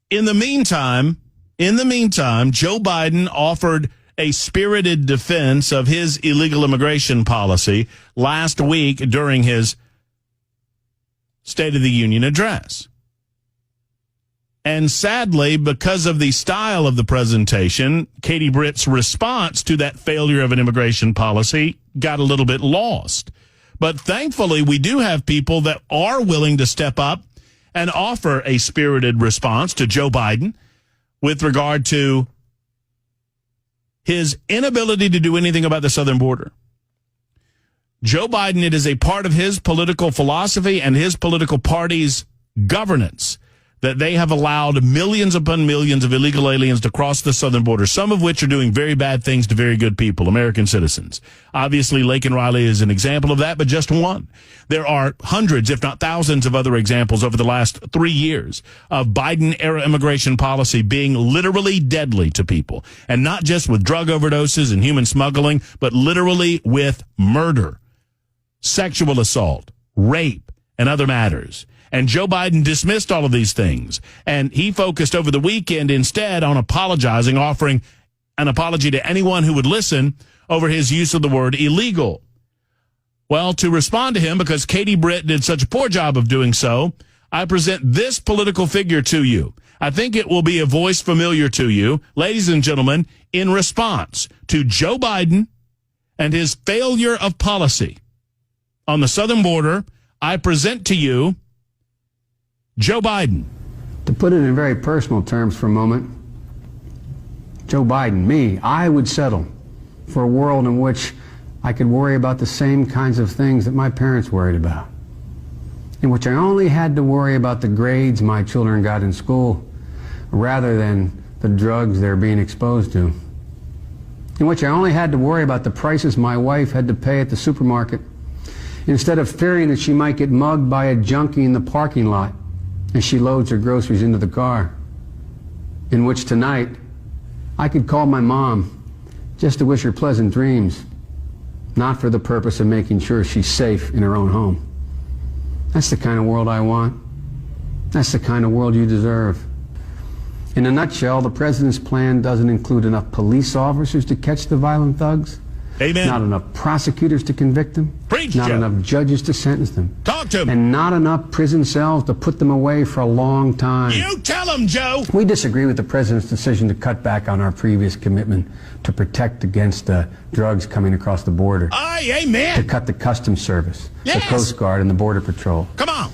In the meantime, Joe Biden offered a spirited defense of his illegal immigration policy last week during his State of the Union address. And sadly, because of the style of the presentation, Katie Britt's response to that failure of an immigration policy got a little bit lost. But thankfully, we do have people that are willing to step up and offer a spirited response to Joe Biden with regard to his inability to do anything about the southern border. Joe Biden, it is a part of his political philosophy and his political party's governance that they have allowed millions upon millions of illegal aliens to cross the southern border, some of which are doing very bad things to very good people, American citizens. Obviously, Laken Riley is an example of that, but just one. There are hundreds, if not thousands, of other examples over the last 3 years of Biden-era immigration policy being literally deadly to people, and not just with drug overdoses and human smuggling, but literally with murder, sexual assault, rape, and other matters. And Joe Biden dismissed all of these things. And he focused over the weekend instead on apologizing, offering an apology to anyone who would listen over his use of the word illegal. Well, to respond to him, because Katie Britt did such a poor job of doing so, I present this political figure to you. I think it will be a voice familiar to you, ladies and gentlemen, in response to Joe Biden and his failure of policy on the southern border. I present to you Joe Biden. To put it in very personal terms for a moment, Joe Biden, me, I would settle for a world in which I could worry about the same kinds of things that my parents worried about, in which I only had to worry about the grades my children got in school rather than the drugs they're being exposed to, in which I only had to worry about the prices my wife had to pay at the supermarket instead of fearing that she might get mugged by a junkie in the parking lot as she loads her groceries into the car, in which tonight I could call my mom just to wish her pleasant dreams, not for the purpose of making sure she's safe in her own home. That's the kind of world I want. That's the kind of world you deserve. In a nutshell, the president's plan doesn't include enough police officers to catch the violent thugs. Amen. Not enough prosecutors to convict them. Preach, not Joe. enough judges to sentence them. Talk to him. And not enough prison cells to put them away for a long time. You tell him, Joe. We disagree with the president's decision to cut back on our previous commitment to protect against drugs coming across the border. Aye, amen. To cut the Customs Service, Yes. the Coast Guard, and the Border Patrol. Come on.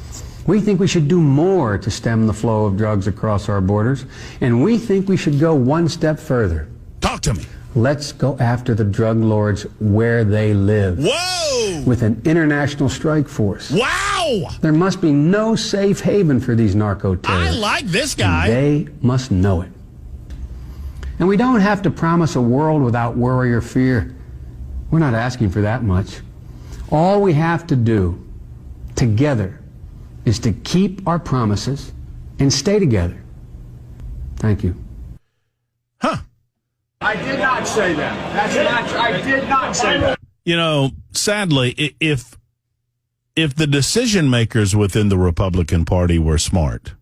We think we should do more to stem the flow of drugs across our borders, and we think we should go one step further. Talk to me. Let's go after the drug lords where they live. Whoa! With an international strike force. Wow! There must be no safe haven for these narco terrorists. I like this guy. And they must know it. And we don't have to promise a world without worry or fear. We're not asking for that much. All we have to do together is to keep our promises and stay together. Thank you. Huh. I did not say that. That's not. I did not say that. You know, sadly, if the decision makers within the Republican Party were smart,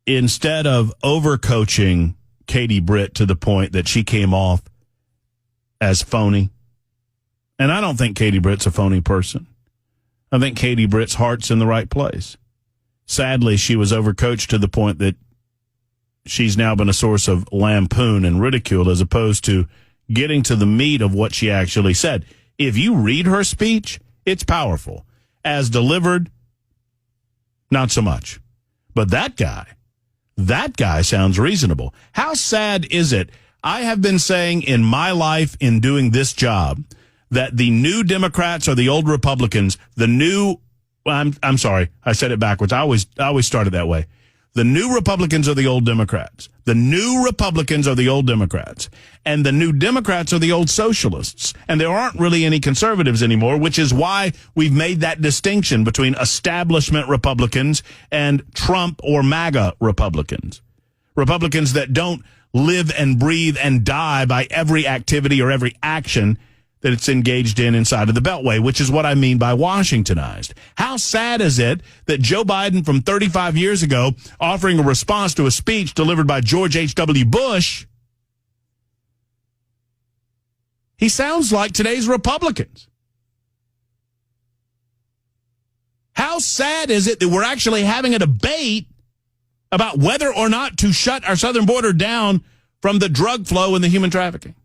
instead of overcoaching Katie Britt to the point that she came off as phony, and I don't think Katie Britt's a phony person. I think Katie Britt's heart's in the right place. Sadly, she was overcoached to the point that she's now been a source of lampoon and ridicule as opposed to getting to the meat of what she actually said. If you read her speech, it's powerful. As delivered, not so much. But that guy sounds reasonable. How sad is it? I have been saying in my life in doing this job that the new Democrats are the old Republicans. I'm sorry, I said it backwards. I always started that way. The new Republicans are the old Democrats. The new Republicans are the old Democrats. And the new Democrats are the old socialists. And there aren't really any conservatives anymore, which is why we've made that distinction between establishment Republicans and Trump or MAGA Republicans. Republicans that don't live and breathe and die by every activity or every action that it's engaged in inside of the Beltway, which is what I mean by Washingtonized. How sad is it that Joe Biden from 35 years ago, offering a response to a speech delivered by George H.W. Bush, he sounds like today's Republicans. How sad is it that we're actually having a debate about whether or not to shut our southern border down from the drug flow and the human trafficking?